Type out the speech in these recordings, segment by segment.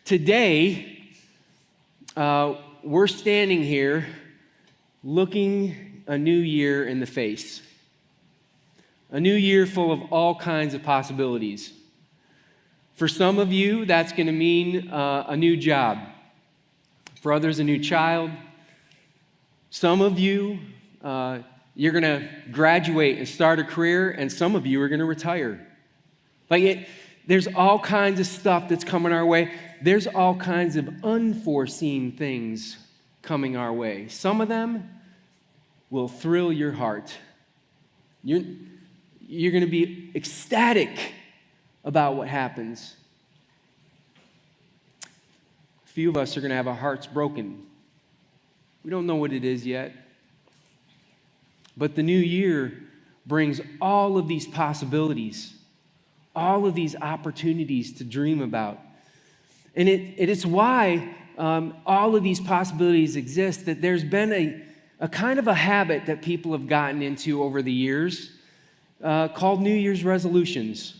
Today, we're standing here looking a new year in the face. A new year full of all kinds of possibilities. For some of you, that's going to mean a new job. For others, a new child. Some of you, you're going to graduate and start a career, and some of you are going to retire. There's all kinds of stuff that's coming our way. There's all kinds of unforeseen things coming our way. Some of them will thrill your heart. You're going to be ecstatic about what happens. A few of us are going to have our hearts broken. We don't know what it is yet. But the new year brings all of these possibilities, all of these opportunities to dream about. And it is why all of these possibilities exist, that there's been a kind of a habit that people have gotten into over the years called New Year's resolutions.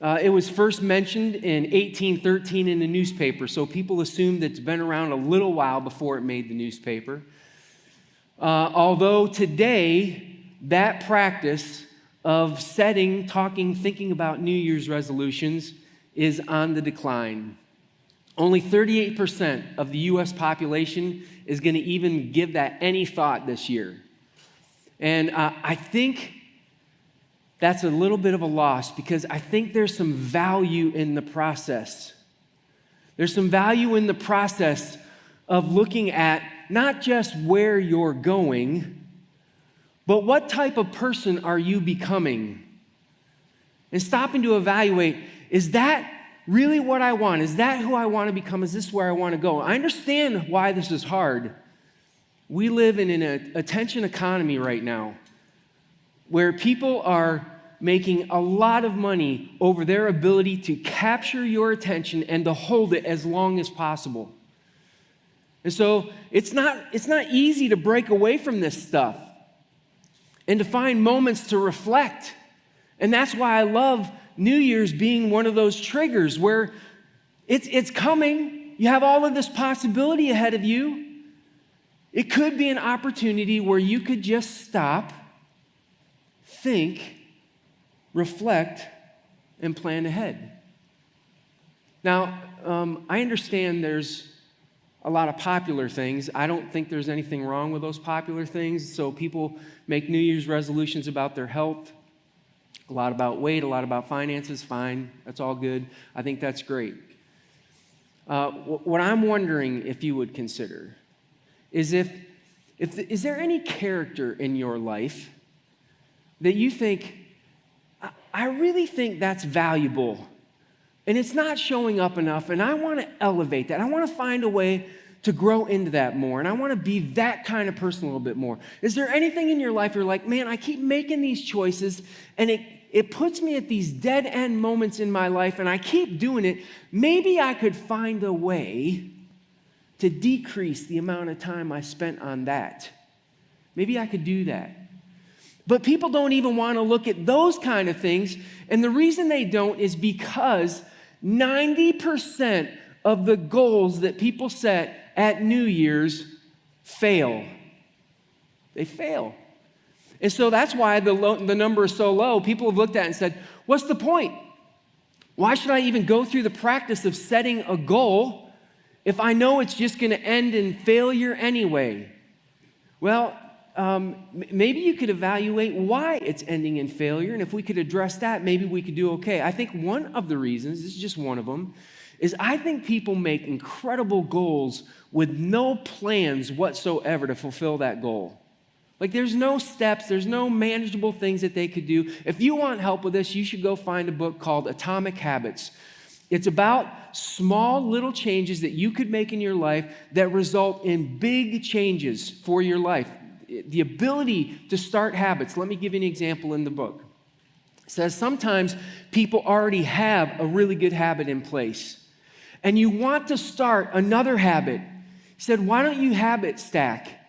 It was first mentioned in 1813 in the newspaper, so people assume that it's been around a little while before it made the newspaper. Although today, that practice of setting, talking, thinking about New Year's resolutions is on the decline. Only 38% of the U.S. population is going to even give that any thought this year. And I think that's a little bit of a loss, because I think there's some value in the process. There's some value in the process of looking at not just where you're going, but what type of person are you becoming? And stopping to evaluate, is that really what I want? Is that who I want to become? Is this where I want to go? I understand why this is hard. We live in an attention economy right now where people are making a lot of money over their ability to capture your attention and to hold it as long as possible. And so it's not easy to break away from this stuff and to find moments to reflect. And that's why I love New Year's being one of those triggers where it's coming. You have all of this possibility ahead of you. It could be an opportunity where you could just stop, think, reflect, and plan ahead. Now, I understand there's a lot of popular things. I don't think there's anything wrong with those popular things. So people make New Year's resolutions about their health, a lot about weight, a lot about finances. Fine, that's all good. I think that's great. What I'm wondering if you would consider is is there any character in your life that you think, I really think that's valuable, and it's not showing up enough, and I want to elevate that. I want to find a way to grow into that more, and I want to be that kind of person a little bit more. Is there anything in your life you're like, man, I keep making these choices, and it puts me at these dead-end moments in my life, and I keep doing it. Maybe I could find a way to decrease the amount of time I spent on that. Maybe I could do that. But people don't even want to look at those kind of things, and the reason they don't is because 90% of the goals that people set at New Year's fail. They fail. And so that's why the number is so low. People have looked at it and said, what's the point? Why should I even go through the practice of setting a goal if I know it's just going to end in failure anyway? Well, maybe you could evaluate why it's ending in failure, and if we could address that, maybe we could do okay. I think one of the reasons, this is just one of them, is I think people make incredible goals with no plans whatsoever to fulfill that goal. Like there's no steps, there's no manageable things that they could do. If you want help with this, you should go find a book called Atomic Habits. It's about small little changes that you could make in your life that result in big changes for your life. The ability to start habits. Let me give you an example in the book. It says sometimes people already have a really good habit in place, and you want to start another habit. He said, why don't you habit stack?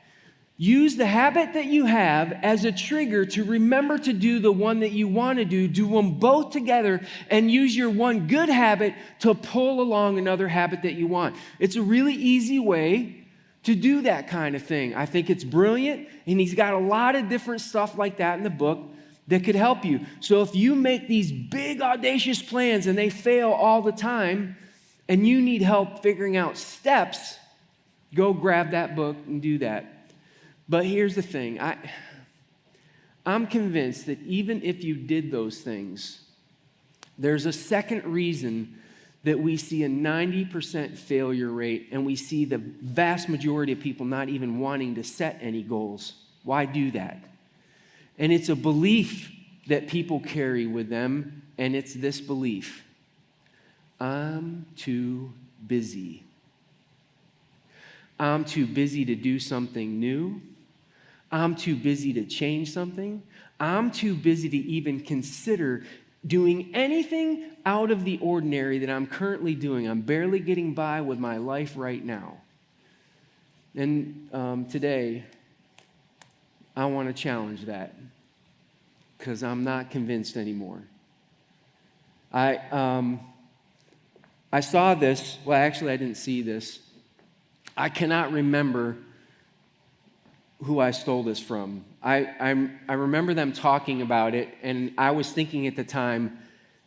Use the habit that you have as a trigger to remember to do the one that you want to do. Do them both together and use your one good habit to pull along another habit that you want. It's a really easy way to do that kind of thing. I think it's brilliant, and he's got a lot of different stuff like that in the book that could help you. So if you make these big, audacious plans and they fail all the time, and you need help figuring out steps, go grab that book and do that. But here's the thing. I'm convinced that even if you did those things, there's a second reason that we see a 90% failure rate, and we see the vast majority of people not even wanting to set any goals. Why do that? And it's a belief that people carry with them, and it's this belief: I'm too busy. I'm too busy to do something new. I'm too busy to change something. I'm too busy to even consider doing anything out of the ordinary that I'm currently doing. I'm barely getting by with my life right now. And today, I want to challenge that, because I'm not convinced anymore. I saw this. Well, actually, I didn't see this. I cannot remember who I stole this from. I remember them talking about it, and I was thinking at the time,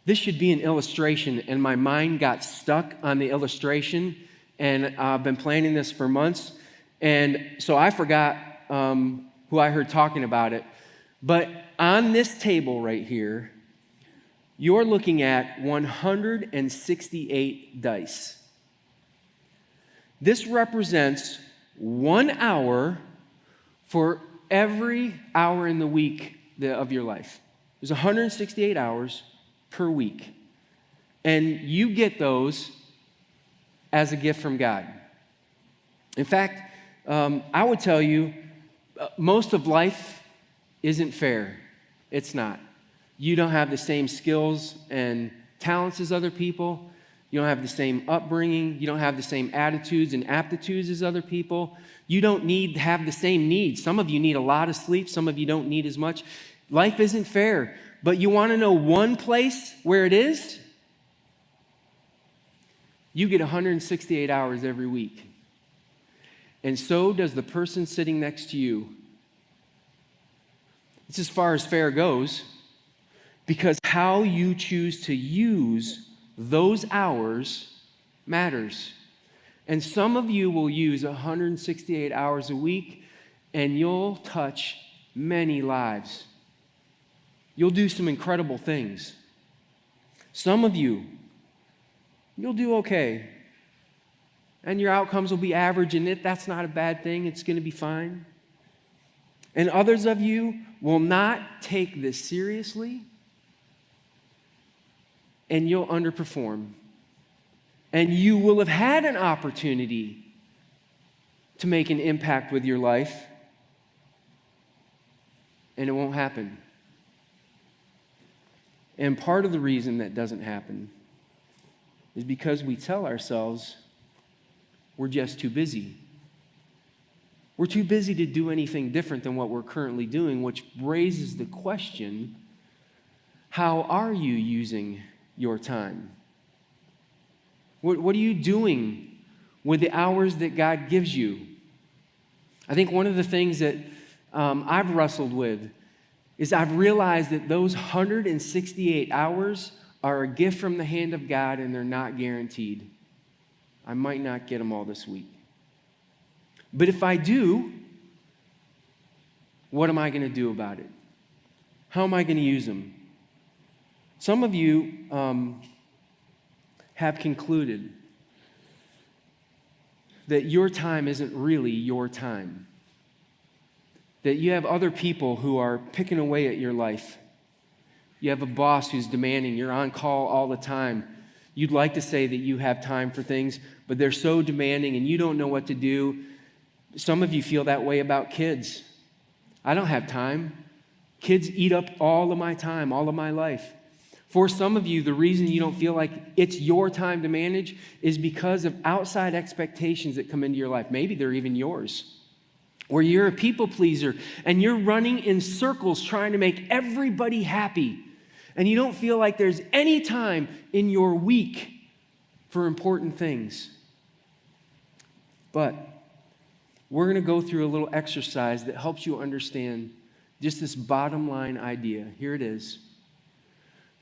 this should be an illustration, and my mind got stuck on the illustration, and I've been planning this for months, and so I forgot who I heard talking about it. But on this table right here, you're looking at 168 dice. This represents 1 hour for every hour in the week of your life. There's 168 hours per week. And you get those as a gift from God. In fact, I would tell you, most of life isn't fair. It's not. You don't have the same skills and talents as other people. You don't have the same upbringing. You don't have the same attitudes and aptitudes as other people. You don't need to have the same needs. Some of you need a lot of sleep. Some of you don't need as much. Life isn't fair. But you want to know one place where it is? You get 168 hours every week. And so does the person sitting next to you. It's as far as fair goes, because how you choose to use those hours matters. And some of you will use 168 hours a week, and you'll touch many lives. You'll do some incredible things. Some of you, you'll do okay. And your outcomes will be average, and that's not a bad thing. It's going to be fine. And others of you will not take this seriously, and you'll underperform. And you will have had an opportunity to make an impact with your life, and it won't happen. And part of the reason that doesn't happen is because we tell ourselves we're just too busy. We're too busy to do anything different than what we're currently doing, which raises the question, how are you using your time? What are you doing with the hours that God gives you? I think one of the things that I've wrestled with is I've realized that those 168 hours are a gift from the hand of God, and they're not guaranteed. I might not get them all this week. But if I do, what am I going to do about it? How am I going to use them? Some of you have concluded that your time isn't really your time. That you have other people who are picking away at your life. You have a boss who's demanding, you're on call all the time. You'd like to say that you have time for things, but they're so demanding and you don't know what to do. Some of you feel that way about kids. I don't have time. Kids eat up all of my time, all of my life. For some of you, the reason you don't feel like it's your time to manage is because of outside expectations that come into your life. Maybe they're even yours. or you're a people pleaser and you're running in circles trying to make everybody happy, and you don't feel like there's any time in your week for important things. But we're going to go through a little exercise that helps you understand just this bottom line idea. Here it is.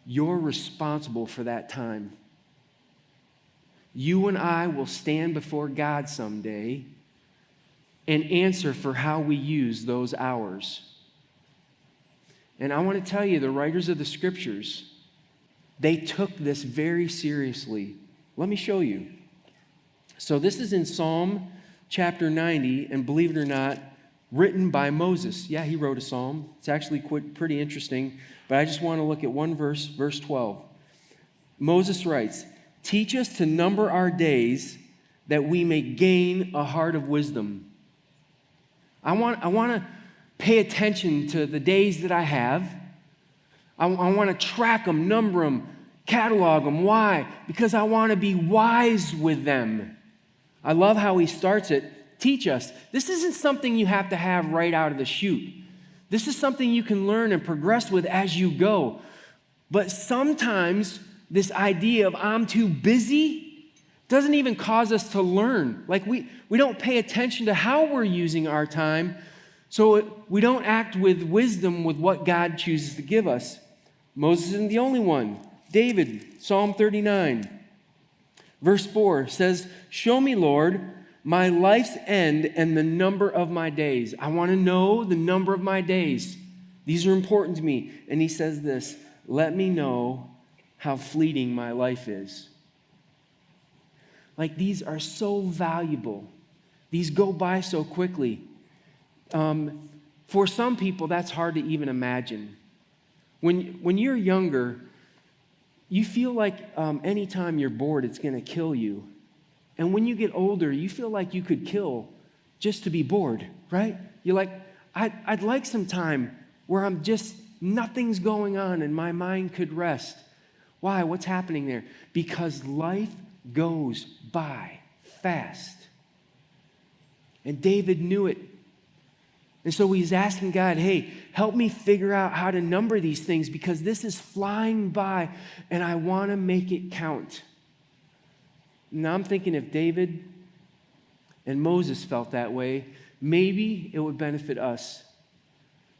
You're responsible for that time. You and I will stand before God someday and answer for how we use those hours. And I want to tell you, the writers of the scriptures, they took this very seriously. Let me show you. So this is in Psalm chapter 90, and believe it or not, written by Moses. Yeah, he wrote a psalm. It's actually pretty interesting, but I just want to look at one verse, verse 12. Moses writes, "Teach us to number our days that we may gain a heart of wisdom." I want to pay attention to the days that I have. I want to track them, number them, catalog them. Why? Because I want to be wise with them. I love how he starts it. Teach us. This isn't something you have to have right out of the chute. This is something you can learn and progress with as you go. But sometimes this idea of I'm too busy doesn't even cause us to learn. Like we don't pay attention to how we're using our time, so we don't act with wisdom with what God chooses to give us. Moses isn't the only one. David, Psalm 39, verse 4 says, "Show me, Lord, my life's end and the number of my days." I want to know the number of my days. These are important to me. And he says this, "Let me know how fleeting my life is." Like, these are so valuable. These go by so quickly. For some people, that's hard to even imagine. When you're younger, you feel like anytime you're bored, it's going to kill you. And when you get older, you feel like you could kill just to be bored, right? You're like, I'd like some time where I'm just, nothing's going on and my mind could rest. Why? What's happening there? Because life goes by fast. And David knew it. And so he's asking God, hey, help me figure out how to number these things because this is flying by and I want to make it count. Now I'm thinking if David and Moses felt that way, maybe it would benefit us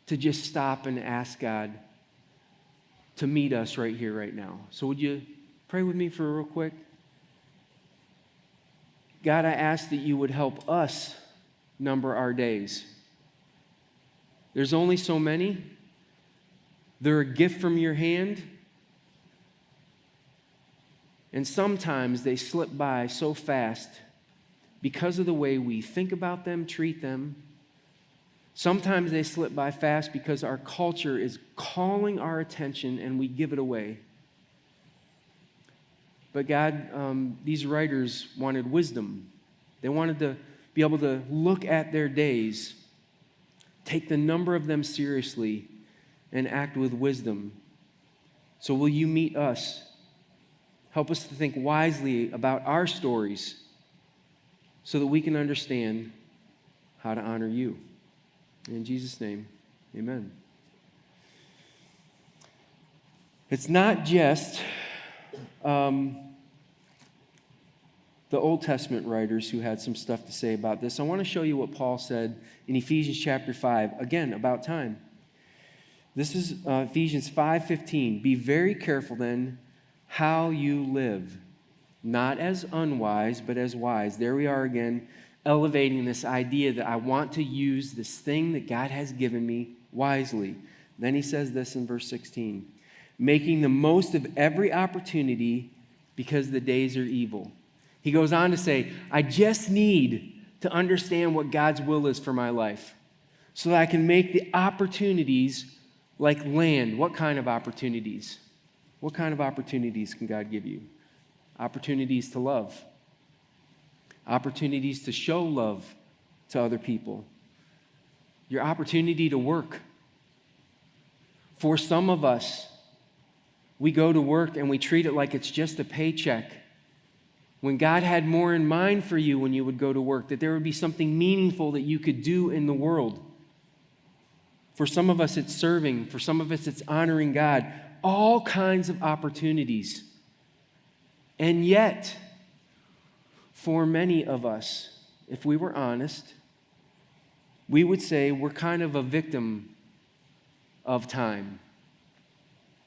to just stop and ask God to meet us right here, right now. So would you pray with me for real quick? God, I ask that you would help us number our days. There's only so many. They're a gift from your hand. And sometimes they slip by so fast because of the way we think about them, treat them. Sometimes they slip by fast because our culture is calling our attention and we give it away. But God, these writers wanted wisdom. They wanted to be able to look at their days, take the number of them seriously, and act with wisdom. So will you meet us? Help us to think wisely about our stories so that we can understand how to honor you. In Jesus' name, amen. It's not just the Old Testament writers who had some stuff to say about this. I want to show you what Paul said in Ephesians chapter 5, again, about time. This is Ephesians 5:15. "Be very careful then how you live, not as unwise, but as wise." There we are again, elevating this idea that I want to use this thing that God has given me wisely. Then he says this in verse 16, "Making the most of every opportunity because the days are evil." He goes on to say, I just need to understand what God's will is for my life so that I can make the opportunities like land. What kind of opportunities? What kind of opportunities can God give you? Opportunities to love. Opportunities to show love to other people. Your opportunity to work. For some of us, we go to work and we treat it like it's just a paycheck, when God had more in mind for you when you would go to work, that there would be something meaningful that you could do in the world. For some of us, it's serving. For some of us, it's honoring God. All kinds of opportunities. And yet, for many of us, if we were honest, we would say we're kind of a victim of time.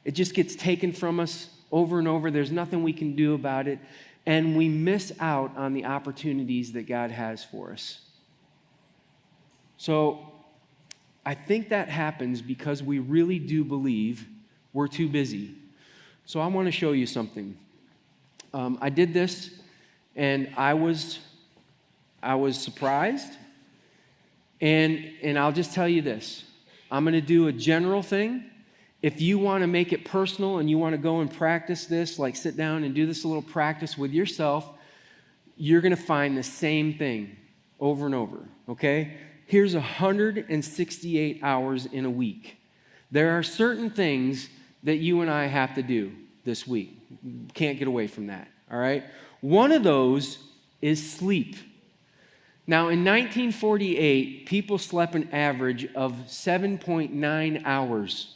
It just gets taken from us over and over. There's nothing we can do about it. And we miss out on the opportunities that God has for us. So I think that happens because we really do believe we're too busy. So I want to show you something. I did this, and I was surprised. And I'll just tell you this. I'm going to do a general thing. If you want to make it personal and you want to go and practice this, like sit down and do this a little practice with yourself, you're going to find the same thing over and over, okay? Here's 168 hours in a week. There are certain things that you and I have to do this week. Can't get away from that, all right? One of those is sleep. Now, in 1948, people slept an average of 7.9 hours.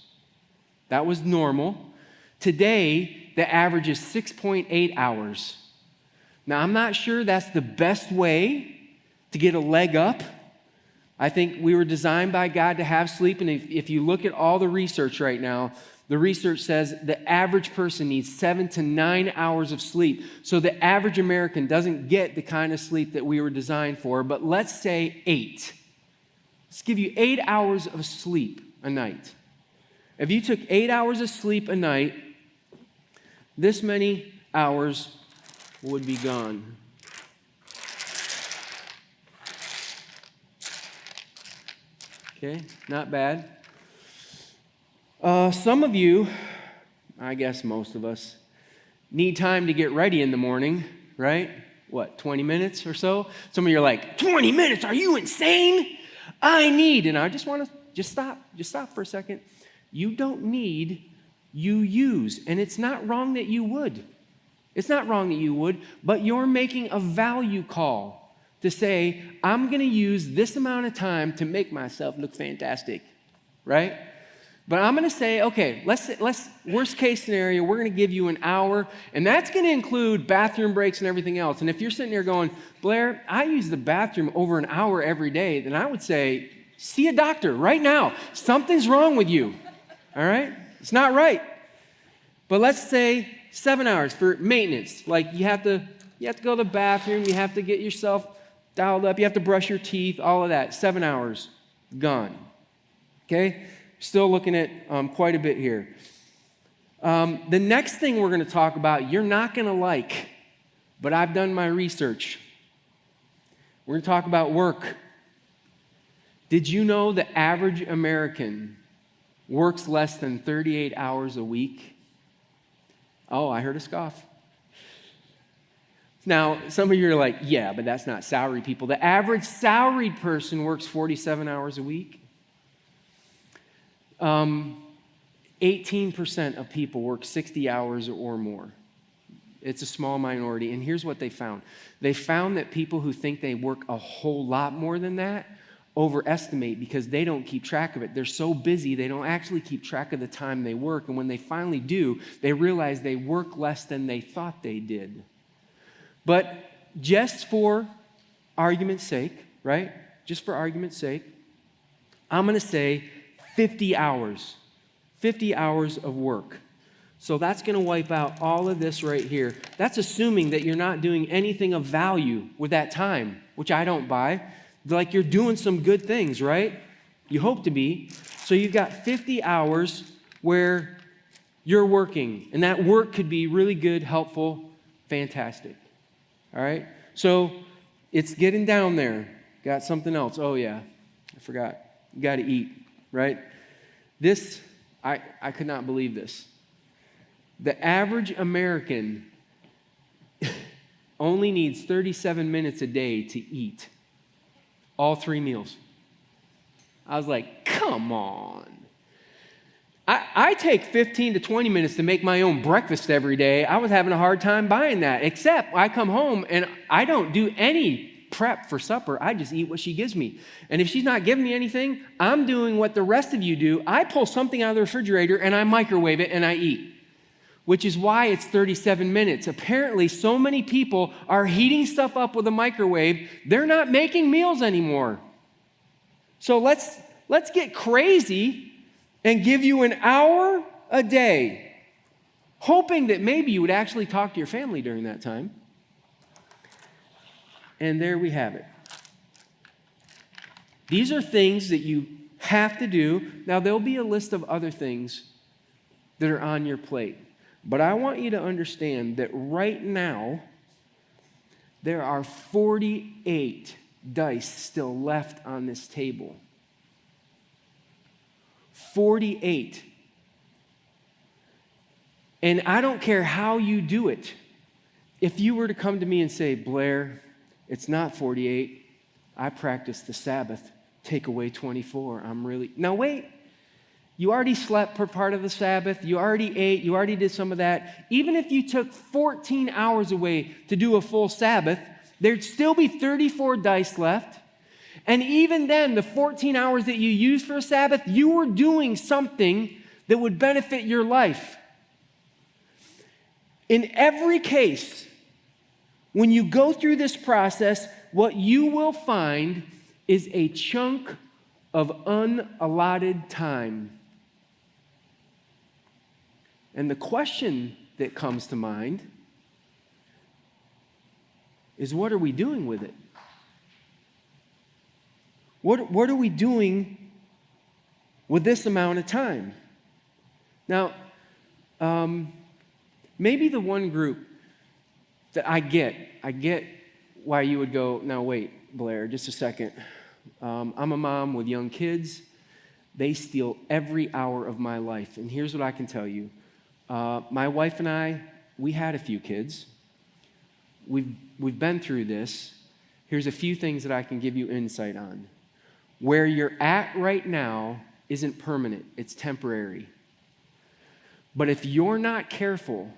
That was normal. Today, the average is 6.8 hours. Now, I'm not sure that's the best way to get a leg up. I think we were designed by God to have sleep, and if you look at all the research right now, the research says the average person needs 7 to 9 hours of sleep. So the average American doesn't get the kind of sleep that we were designed for, but let's say 8. Let's give you 8 hours of sleep a night. If you took 8 hours of sleep a night, this many hours would be gone. Okay, not bad. Some of you, I guess most of us, need time to get ready in the morning, right? What, 20 minutes or so? Some of you are like, 20 minutes? Are you insane? And I just want to just stop for a second. You don't need, you use. And it's not wrong that you would. It's not wrong that you would, but you're making a value call to say, I'm going to use this amount of time to make myself look fantastic, right? But I'm going to say, okay, let's worst case scenario, we're going to give you an hour, and that's going to include bathroom breaks and everything else. And if you're sitting there going, Blair, I use the bathroom over an hour every day, then I would say, see a doctor right now. Something's wrong with you, all right? It's not right. But let's say 7 hours for maintenance. Like you have to go to the bathroom, you have to get yourself dialed up, you have to brush your teeth, all of that. 7 hours, gone, okay? Still looking at quite a bit here. The next thing we're going to talk about, you're not going to like, but I've done my research. We're going to talk about work. Did you know the average American works less than 38 hours a week? Oh, I heard a scoff. Now, some of you are like, yeah, but that's not salary people. The average salaried person works 47 hours a week. 18% of people work 60 hours or more. It's a small minority. And here's what they found. They found that people who think they work a whole lot more than that overestimate because they don't keep track of it. They're so busy, they don't actually keep track of the time they work. And when they finally do, they realize they work less than they thought they did. But just for argument's sake, right? Just for argument's sake, I'm going to say 50 hours. 50 hours of work. So that's going to wipe out all of this right here. That's assuming that you're not doing anything of value with that time, which I don't buy. Like you're doing some good things, right? You hope to be. So you've got 50 hours where you're working, and that work could be really good, helpful, fantastic. All right? So it's getting down there. Got something else. Oh, yeah. I forgot. You got to eat, right? This, I could not believe this. The average American only needs 37 minutes a day to eat. All 3 meals. I was like, come on. I take 15 to 20 minutes to make my own breakfast every day. I was having a hard time buying that, except I come home and I don't do any prep for supper. I just eat what she gives me. And if she's not giving me anything, I'm doing what the rest of you do. I pull something out of the refrigerator and I microwave it and I eat, which is why it's 37 minutes. Apparently, so many people are heating stuff up with a microwave, they're not making meals anymore. So let's get crazy and give you an hour a day, hoping that maybe you would actually talk to your family during that time. And there we have it. These are things that you have to do. Now, there'll be a list of other things that are on your plate. But I want you to understand that right now, there are 48 dice still left on this table. 48. And I don't care how you do it. If you were to come to me and say, Blair, it's not 48. I practice the Sabbath. Take away 24. Now wait. You already slept for part of the Sabbath. You already ate. You already did some of that. Even if you took 14 hours away to do a full Sabbath, there'd still be 34 dice left. And even then, the 14 hours that you used for a Sabbath, you were doing something that would benefit your life. In every case, when you go through this process, what you will find is a chunk of unallotted time. And the question that comes to mind is, what are we doing with it? What are we doing with this amount of time? Now, maybe the one group that I get why you would go, now wait, Blair, just a second. I'm a mom with young kids. They steal every hour of my life. And here's what I can tell you. My wife and I, we had a few kids. We've been through this. Here's a few things that I can give you insight on. Where you're at right now isn't permanent. It's temporary. But if you're not careful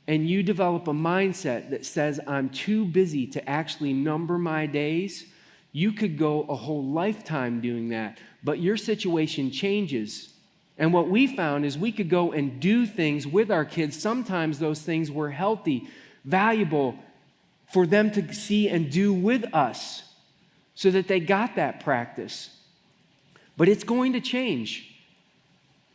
and you develop a mindset that says, I'm too busy to actually number my days, you could go a whole lifetime doing that. But your situation changes. And what we found is we could go and do things with our kids. Sometimes those things were healthy, valuable for them to see and do with us so that they got that practice. But it's going to change.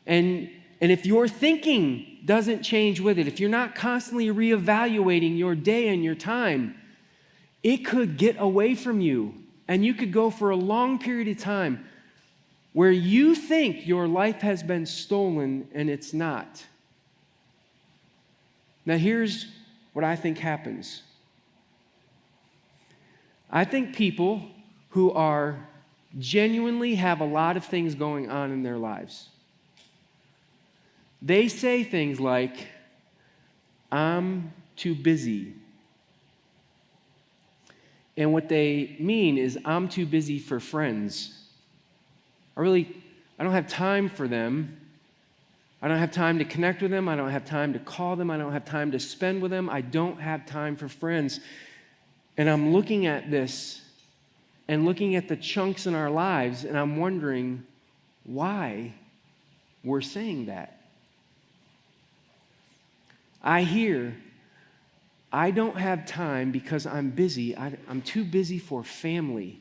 And if your thinking doesn't change with it, if you're not constantly reevaluating your day and your time, it could get away from you. And you could go for a long period of time where you think your life has been stolen and it's not. Now, here's what I think happens. I think people who are genuinely have a lot of things going on in their lives, they say things like, I'm too busy. And what they mean is, I'm too busy for friends. I don't have time for them. I don't have time to connect with them. I don't have time to call them. I don't have time to spend with them. I don't have time for friends. And I'm looking at this and looking at the chunks in our lives, and I'm wondering why we're saying that. I hear, I don't have time because I'm busy. I'm too busy for family.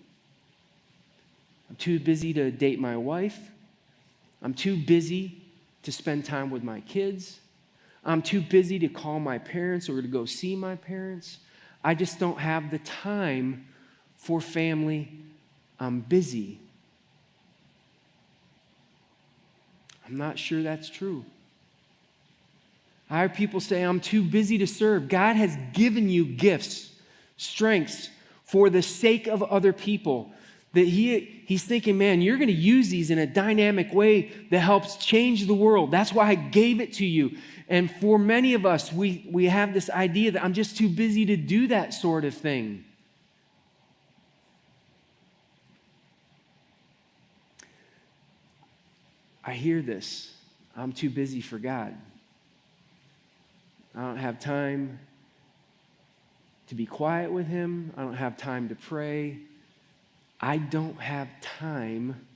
I'm too busy to date my wife. I'm too busy to spend time with my kids. I'm too busy to call my parents or to go see my parents. I just don't have the time for family. I'm busy. I'm not sure that's true. I hear people say, I'm too busy to serve. God has given you gifts, strengths for the sake of other people. That he's thinking, man, you're going to use these in a dynamic way that helps change the world. That's why I gave it to you. And for many of us, we have this idea that I'm just too busy to do that sort of thing. I hear this, I'm too busy for God. I don't have time to be quiet with him. I don't have time to pray. I don't have time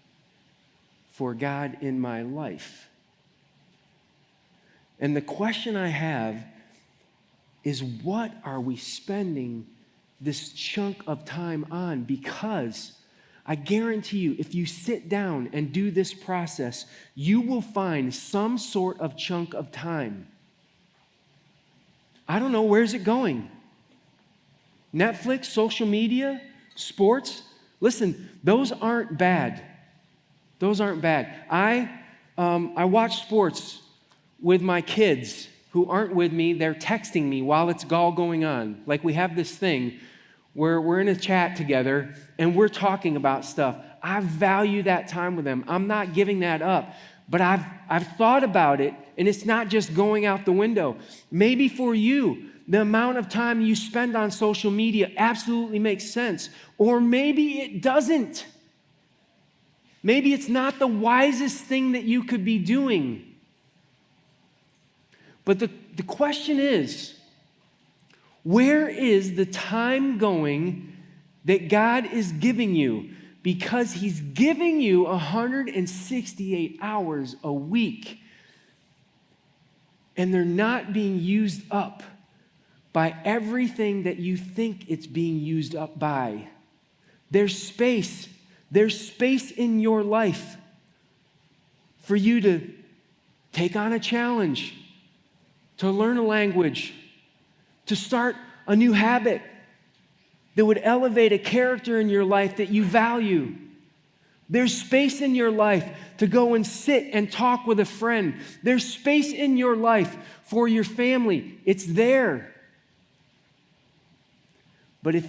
for God in my life. And the question I have is, what are we spending this chunk of time on? Because I guarantee you, if you sit down and do this process, you will find some sort of chunk of time. I don't know, where's it going? Netflix, social media, sports? Listen, those aren't bad. Those aren't bad. I watch sports with my kids who aren't with me. They're texting me while it's all going on. Like, we have this thing where we're in a chat together and we're talking about stuff. I value that time with them. I'm not giving that up. But I've thought about it, and it's not just going out the window. Maybe for you, the amount of time you spend on social media absolutely makes sense. Or maybe it doesn't. Maybe it's not the wisest thing that you could be doing. But the question is, where is the time going that God is giving you? Because he's giving you 168 hours a week, and they're not being used up by everything that you think it's being used up by. There's space in your life for you to take on a challenge, to learn a language, to start a new habit that would elevate a character in your life that you value. There's space in your life to go and sit and talk with a friend. There's space in your life for your family. It's there. But if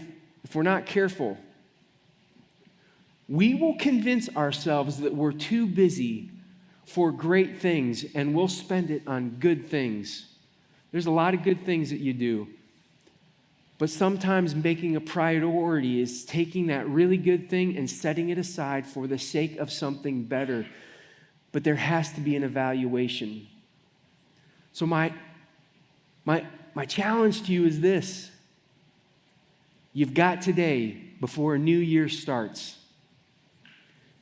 we're not careful, we will convince ourselves that we're too busy for great things, and we'll spend it on good things. There's a lot of good things that you do. But sometimes making a priority is taking that really good thing and setting it aside for the sake of something better. But there has to be an evaluation. So my challenge to you is this. You've got today before a new year starts.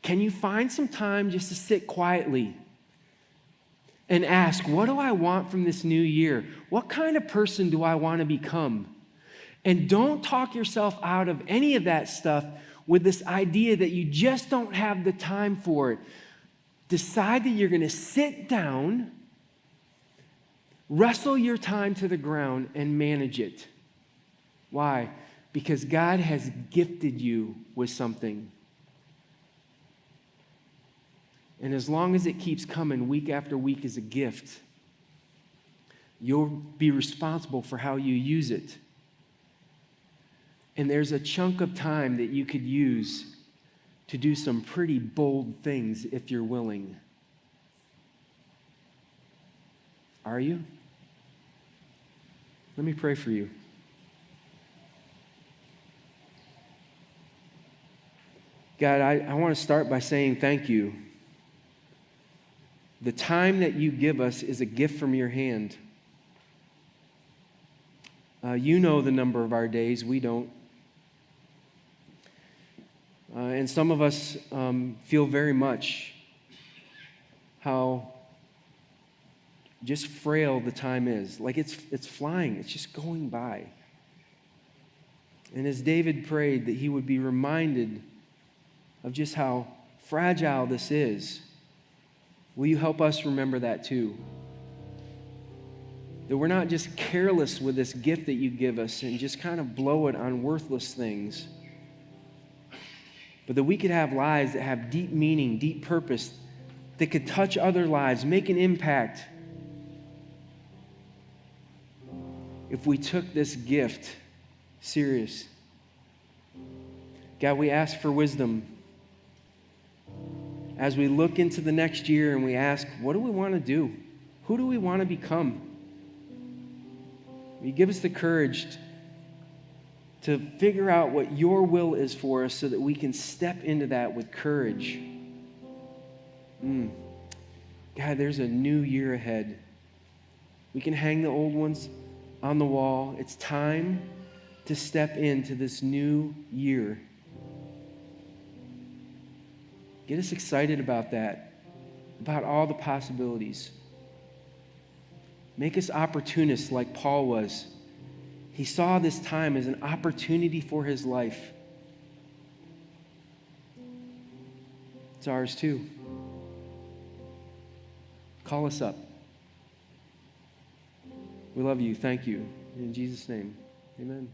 Can you find some time just to sit quietly and ask, what do I want from this new year? What kind of person do I want to become? And don't talk yourself out of any of that stuff with this idea that you just don't have the time for it. Decide that you're going to sit down, wrestle your time to the ground, and manage it. Why? Because God has gifted you with something. And as long as it keeps coming week after week as a gift, you'll be responsible for how you use it. And there's a chunk of time that you could use to do some pretty bold things if you're willing. Are you? Let me pray for you. God, I want to start by saying thank you. The time that you give us is a gift from your hand. You know the number of our days. We don't. And some of us feel very much how just frail the time is. Like it's flying. It's just going by. And as David prayed that he would be reminded of just how fragile this is, will you help us remember that too? That we're not just careless with this gift that you give us and just kind of blow it on worthless things, but that we could have lives that have deep meaning, deep purpose, that could touch other lives, make an impact. If we took this gift serious. God, we ask for wisdom as we look into the next year and we ask, what do we want to do? Who do we want to become? Will you give us the courage to figure out what your will is for us so that we can step into that with courage? God, there's a new year ahead. We can hang the old ones on the wall. It's time to step into this new year. Get us excited about that, about all the possibilities. Make us opportunists like Paul was. He saw this time as an opportunity for his life. It's ours too. Call us up. We love you. Thank you. In Jesus' name, amen.